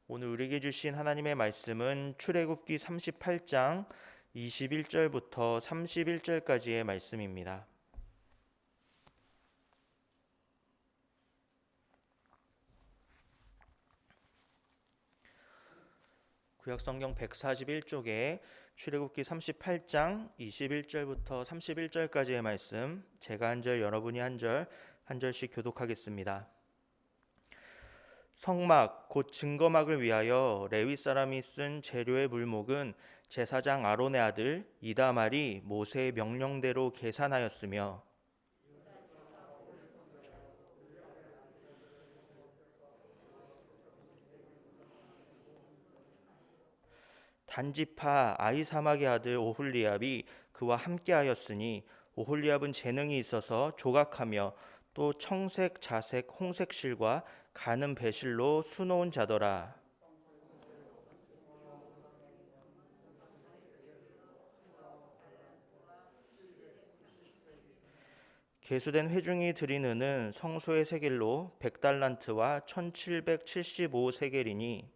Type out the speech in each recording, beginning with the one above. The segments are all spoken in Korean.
오늘 우리에게 주신 하나님의 말씀은 출애굽기 38장 21절부터 31절까지의 말씀입니다. 구약성경 141쪽에 출애굽기 38장 21절부터 31절까지의 말씀, 제가 한 절, 여러분이 한 절, 한 절씩 교독하겠습니다. 성막 곧 증거막을 위하여 레위 사람이 쓴 재료의 물목은 제사장 아론의 아들 이다말이 모세의 명령대로 계산하였으며, 단지파 아히사막의 아들 오홀리압이 그와 함께하였으니 오홀리압은 재능이 있어서 조각하며 또 청색, 자색, 홍색 실과 가는 배실로 수놓은 자더라. 계수된 회중이 드린 은은 성소의 세겔로 100달란트와 1775세겔이니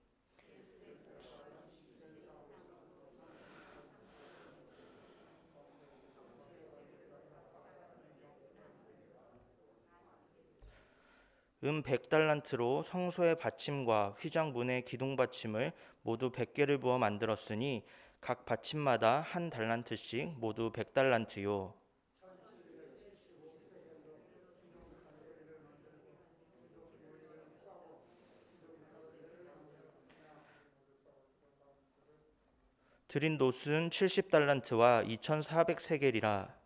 은 100달란트로 성소의 받침과 휘장 문의 기둥 받침을 모두 100개를 부어 만들었으니 각 받침마다 한 달란트씩 모두 100달란트요. 드린 놋은 70달란트와 2400세겔이라.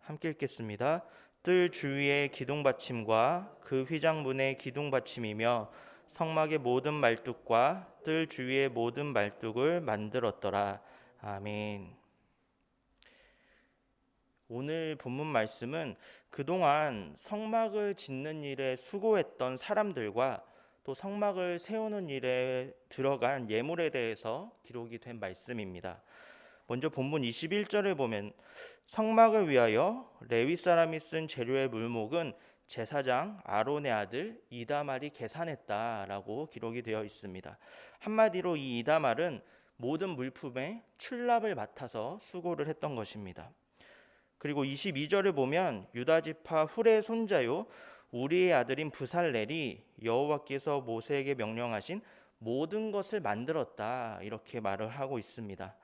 함께 읽겠습니다. 뜰 주위의 기둥 받침과 그 휘장 문의 기둥 받침이며 성막의 모든 말뚝과 뜰 주위의 모든 말뚝을 만들었더라. 아멘. 오늘 본문 말씀은 그동안 성막을 짓는 일에 수고했던 사람들과 또 성막을 세우는 일에 들어간 예물에 대해서 기록이 된 말씀입니다. 먼저 본문 21절을 보면 성막을 위하여 레위 사람이 쓴 재료의 물목은 제사장 아론의 아들 이다말이 계산했다라고 기록이 되어 있습니다. 한마디로 이 이다말은 모든 물품의 출납을 맡아서 수고를 했던 것입니다. 그리고 22절을 보면 유다 지파 훌의 손자요 우리의 아들인 브살렐이 여호와께서 모세에게 명령하신 모든 것을 만들었다, 이렇게 말을 하고 있습니다.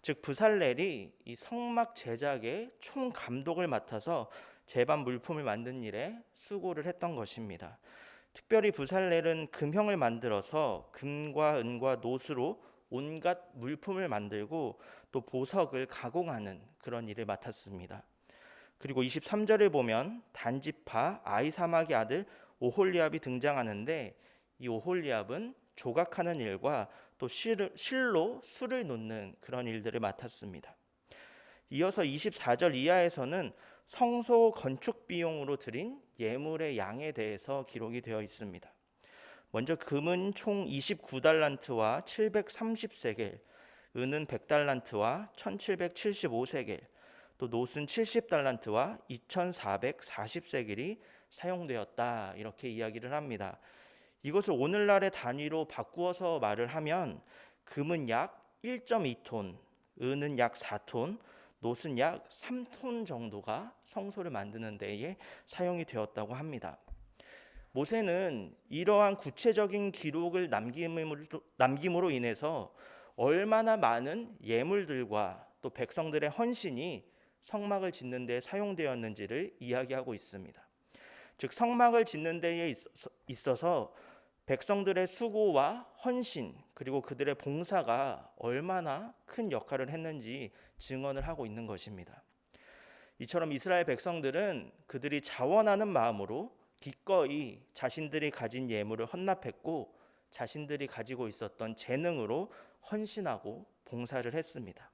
즉 브살렐이 이 성막 제작의 총 감독을 맡아서 제반 물품을 만든 일에 수고를 했던 것입니다. 특별히 브살렐은 금형을 만들어서 금과 은과 놋으로 온갖 물품을 만들고 또 보석을 가공하는 그런 일을 맡았습니다. 그리고 23절에 보면 단지파 아히사막의 아들 오홀리압이 등장하는데, 이 오홀리압은 조각하는 일과 또 실로 술을 놓는 그런 일들을 맡았습니다. 이어서 24절 이하에서는 성소 건축 비용으로 드린 예물의 양에 대해서 기록이 되어 있습니다. 먼저 금은 총 29달란트와 730세겔, 은은 100달란트와 1775세겔, 또 놋은 70달란트와 2440세겔이 사용되었다, 이렇게 이야기를 합니다. 이것을 오늘날의 단위로 바꾸어서 말을 하면 금은 약 1.2톤, 은은 약 4톤, 놋은 약 3톤 정도가 성소를 만드는 데에 사용이 되었다고 합니다. 모세는 이러한 구체적인 기록을 남김으로 인해서 얼마나 많은 예물들과 또 백성들의 헌신이 성막을 짓는 데 사용되었는지를 이야기하고 있습니다. 즉 성막을 짓는 데에 있어서 백성들의 수고와 헌신 그리고 그들의 봉사가 얼마나 큰 역할을 했는지 증언을 하고 있는 것입니다. 이처럼 이스라엘 백성들은 그들이 자원하는 마음으로 기꺼이 자신들이 가진 예물을 헌납했고 자신들이 가지고 있었던 재능으로 헌신하고 봉사를 했습니다.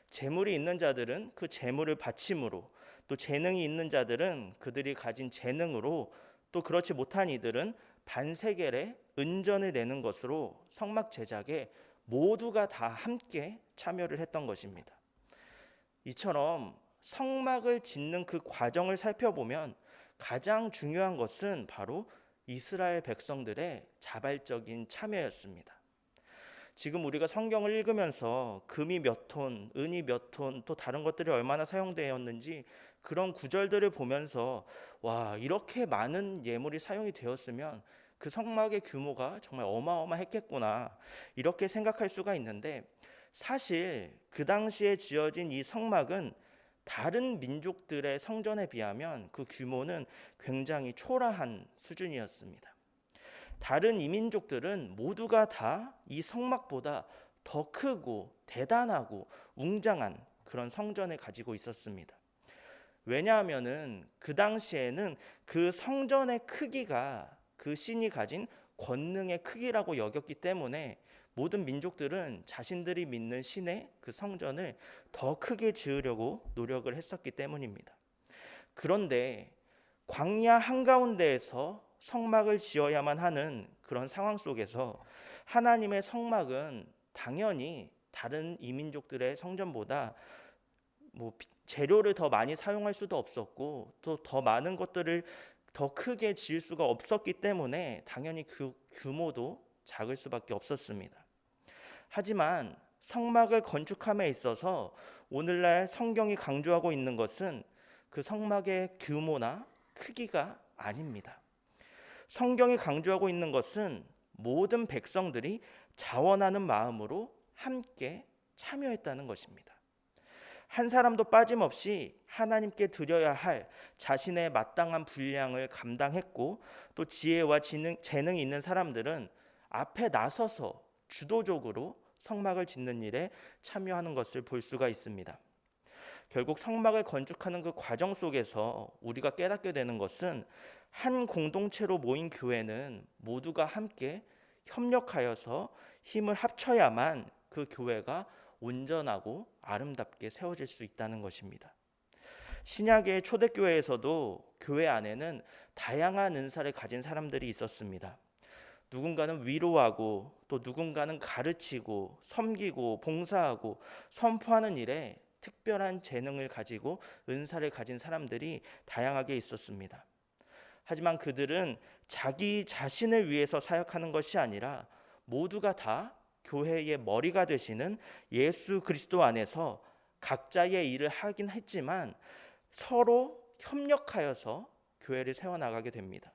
재물이 있는 자들은 그 재물을 바침으로, 또 재능이 있는 자들은 그들이 가진 재능으로, 또 그렇지 못한 이들은 반세겔의 은전을 내는 것으로 성막 제작에 모두가 다 함께 참여를 했던 것입니다. 이처럼 성막을 짓는 그 과정을 살펴보면 가장 중요한 것은 바로 이스라엘 백성들의 자발적인 참여였습니다. 지금 우리가 성경을 읽으면서 금이 몇 톤, 은이 몇 톤, 또 다른 것들이 얼마나 사용되었는지 그런 구절들을 보면서 와, 이렇게 많은 예물이 사용이 되었으면 그 성막의 규모가 정말 어마어마했겠구나, 이렇게 생각할 수가 있는데, 사실 그 당시에 지어진 이 성막은 다른 민족들의 성전에 비하면 그 규모는 굉장히 초라한 수준이었습니다. 다른 이민족들은 모두가 다 이 성막보다 더 크고 대단하고 웅장한 그런 성전을 가지고 있었습니다. 왜냐하면은 그 당시에는 그 성전의 크기가 그 신이 가진 권능의 크기라고 여겼기 때문에 모든 민족들은 자신들이 믿는 신의 그 성전을 더 크게 지으려고 노력을 했었기 때문입니다. 그런데 광야 한가운데에서 성막을 지어야만 하는 그런 상황 속에서 하나님의 성막은 당연히 다른 이민족들의 성전보다 재료를 더 많이 사용할 수도 없었고, 또 더 많은 것들을 더 크게 지을 수가 없었기 때문에 당연히 그 규모도 작을 수밖에 없었습니다. 하지만 성막을 건축함에 있어서 오늘날 성경이 강조하고 있는 것은 그 성막의 규모나 크기가 아닙니다. 성경이 강조하고 있는 것은 모든 백성들이 자원하는 마음으로 함께 참여했다는 것입니다. 한 사람도 빠짐없이 하나님께 드려야 할 자신의 마땅한 분량을 감당했고, 또 지혜와 재능이 있는 사람들은 앞에 나서서 주도적으로 성막을 짓는 일에 참여하는 것을 볼 수가 있습니다. 결국 성막을 건축하는 그 과정 속에서 우리가 깨닫게 되는 것은 한 공동체로 모인 교회는 모두가 함께 협력하여서 힘을 합쳐야만 그 교회가 온전하고 아름답게 세워질 수 있다는 것입니다. 신약의 초대교회에서도 교회 안에는 다양한 은사를 가진 사람들이 있었습니다. 누군가는 위로하고, 또 누군가는 가르치고, 섬기고, 봉사하고, 선포하는 일에 특별한 재능을 가지고 은사를 가진 사람들이 다양하게 있었습니다. 하지만 그들은 자기 자신을 위해서 사역하는 것이 아니라 모두가 다 교회의 머리가 되시는 예수 그리스도 안에서 각자의 일을 하긴 했지만 서로 협력하여서 교회를 세워나가게 됩니다.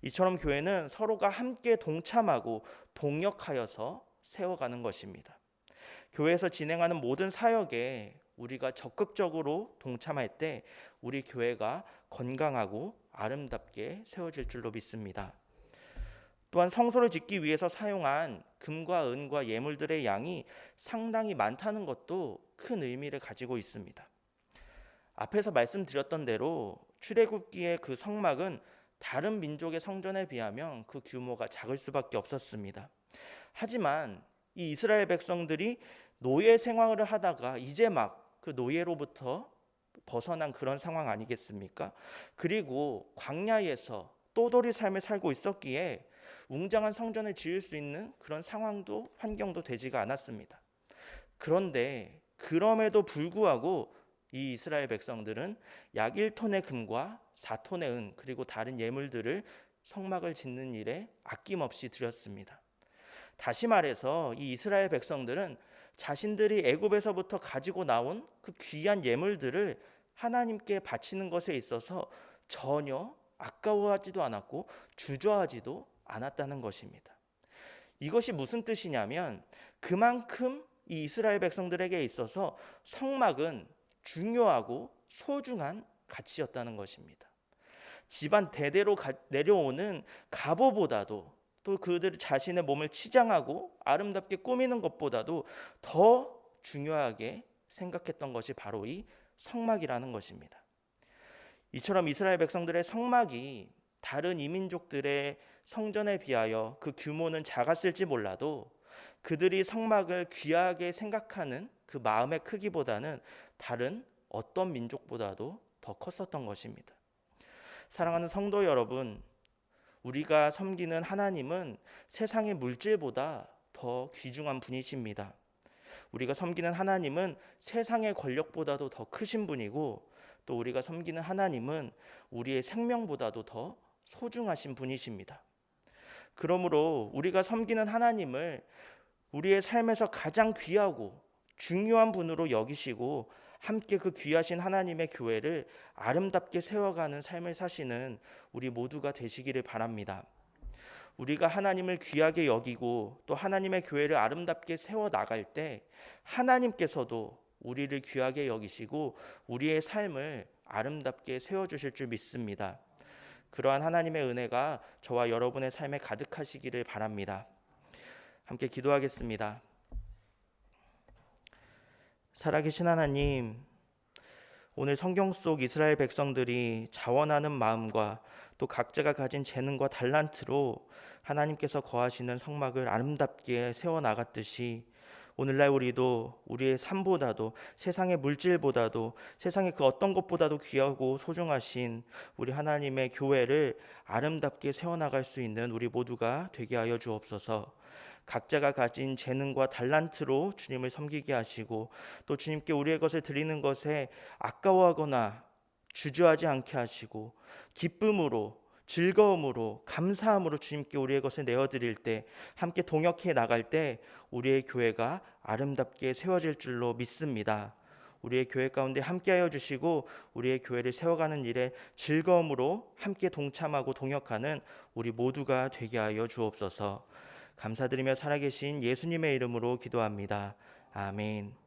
이처럼 교회는 서로가 함께 동참하고 동역하여서 세워가는 것입니다. 교회에서 진행하는 모든 사역에 우리가 적극적으로 동참할 때 우리 교회가 건강하고 아름답게 세워질 줄로 믿습니다. 또한 성소를 짓기 위해서 사용한 금과 은과 예물들의 양이 상당히 많다는 것도 큰 의미를 가지고 있습니다. 앞에서 말씀드렸던 대로 출애굽기의 그 성막은 다른 민족의 성전에 비하면 그 규모가 작을 수밖에 없었습니다. 하지만 이 이스라엘 백성들이 노예 생활을 하다가 이제 막 그 노예로부터 벗어난 그런 상황 아니겠습니까? 그리고 광야에서 또돌이 삶을 살고 있었기에 웅장한 성전을 지을 수 있는 그런 상황도 환경도 되지가 않았습니다. 그런데 그럼에도 불구하고 이 이스라엘 백성들은 약 1톤의 금과 4톤의 은, 그리고 다른 예물들을 성막을 짓는 일에 아낌없이 드렸습니다. 다시 말해서 이 이스라엘 백성들은 자신들이 애굽에서부터 가지고 나온 그 귀한 예물들을 하나님께 바치는 것에 있어서 전혀 아까워하지도 않았고 주저하지도 않았다는 것입니다. 이것이 무슨 뜻이냐면 그만큼 이 이스라엘 백성들에게 있어서 성막은 중요하고 소중한 가치였다는 것입니다. 집안 대대로 내려오는 갑오보다도, 또 그들 자신의 몸을 치장하고 아름답게 꾸미는 것보다도 더 중요하게 생각했던 것이 바로 이 성막이라는 것입니다. 이처럼 이스라엘 백성들의 성막이 다른 이민족들의 성전에 비하여 그 규모는 작았을지 몰라도 그들이 성막을 귀하게 생각하는 그 마음의 크기보다는 다른 어떤 민족보다도 더 컸었던 것입니다. 사랑하는 성도 여러분, 우리가 섬기는 하나님은 세상의 물질보다 더 귀중한 분이십니다. 우리가 섬기는 하나님은 세상의 권력보다도 더 크신 분이고, 또 우리가 섬기는 하나님은 우리의 생명보다도 더 소중하신 분이십니다. 그러므로 우리가 섬기는 하나님을 우리의 삶에서 가장 귀하고 중요한 분으로 여기시고, 함께 그 귀하신 하나님의 교회를 아름답게 세워가는 삶을 사시는 우리 모두가 되시기를 바랍니다. 우리가 하나님을 귀하게 여기고 또 하나님의 교회를 아름답게 세워 나갈 때 하나님께서도 우리를 귀하게 여기시고 우리의 삶을 아름답게 세워주실 줄 믿습니다. 그러한 하나님의 은혜가 저와 여러분의 삶에 가득하시기를 바랍니다. 함께 기도하겠습니다. 살아계신 하나님, 오늘 성경 속 이스라엘 백성들이 자원하는 마음과 또 각자가 가진 재능과 달란트로 하나님께서 거하시는 성막을 아름답게 세워나갔듯이 오늘날 우리도 우리의 삶보다도 세상의 물질보다도 세상의 그 어떤 것보다도 귀하고 소중하신 우리 하나님의 교회를 아름답게 세워나갈 수 있는 우리 모두가 되게 하여 주옵소서. 각자가 가진 재능과 달란트로 주님을 섬기게 하시고 또 주님께 우리의 것을 드리는 것에 아까워하거나 주저하지 않게 하시고 기쁨으로 즐거움으로 감사함으로 주님께 우리의 것을 내어드릴 때 함께 동역해 나갈 때 우리의 교회가 아름답게 세워질 줄로 믿습니다. 우리의 교회 가운데 함께하여 주시고 우리의 교회를 세워가는 일에 즐거움으로 함께 동참하고 동역하는 우리 모두가 되게 하여 주옵소서. 감사드리며 살아계신 예수님의 이름으로 기도합니다. 아멘.